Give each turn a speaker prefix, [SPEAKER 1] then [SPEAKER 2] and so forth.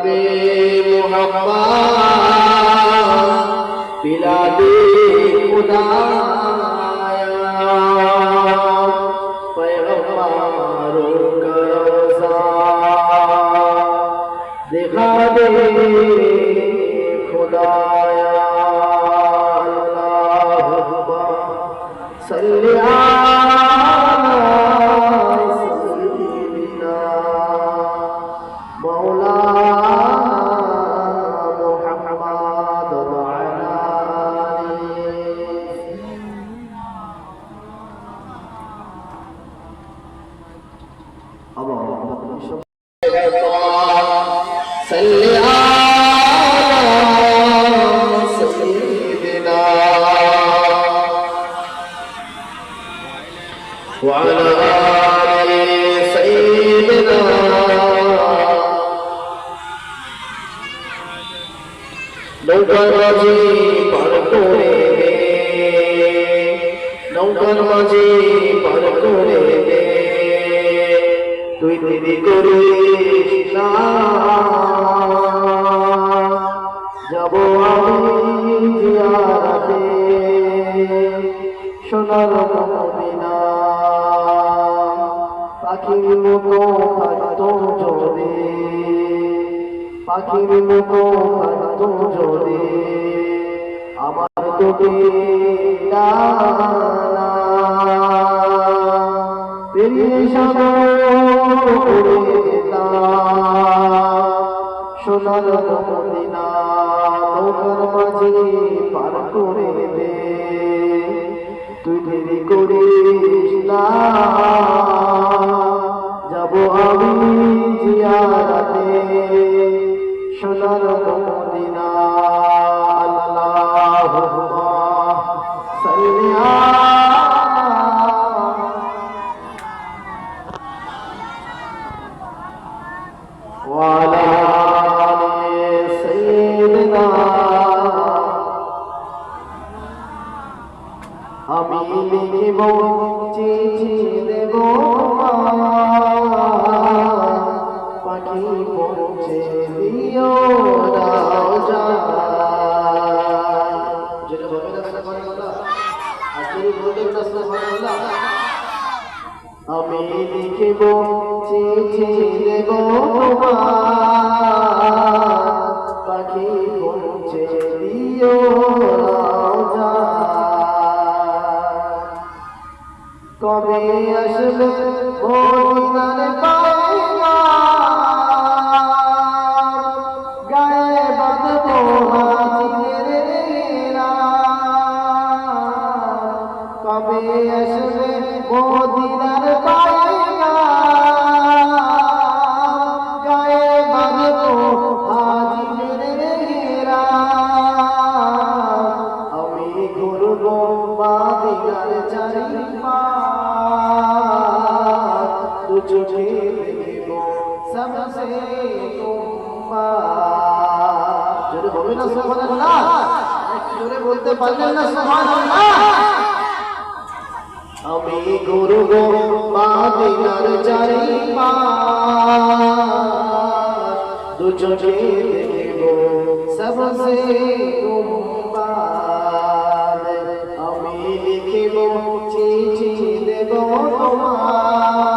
[SPEAKER 1] नबी मुहम्मद बिलादी खुदाया पैगंबरों का रोज़ा दिखा दे खुदाया अल्लाहुम्मा सल्ली नौकर माझी पार करे दे तुई देरी करिस ना जाबो आमी जियारते সোনার মদিনা পাখির মতো থাকতো যদি পাখির মতো থাকতো যদি আমার তোকে ডানা পেরিয়ে সাগর উড়ে যেতাম সোনার মদিনা নৌকার মাঝে পার করে দে তুই দেরি করিস না যাবো আমি জিয়ারতে সোনার মদিনা আল্লাহুম্মা সাল্লি ওয়ালা সাইয়্যিদিনা আমি লিখিব চিঠি দেব পাখি পৌঁছে দিও রাজা যেটা হবে না সুবহানাল্লাহ আজকে বলতে না সুবহানাল্লাহ আমি লিখিব চিঠি দেব পাখি পৌঁছে দিও রাজা কবে আসবে মদিনার পয়গাম গায়ে বাঁধবো হাজিরের রাত কবে আসবে মদিনার পয়গাম গায়ে বাঁধবো হাজিরের রাত আমি ঘুরবো মদিনার চারিপাশ तुझे देखो सबसे जोरे बोले ना सुभानअल्लाह जोरे बोलते पारलेन ना सुभानअल्लाह আমি ঘুরব মদিনার চারিপাশ দুচোখে দেখব सबसे আমি লিখিব চিঠি দেব তোমার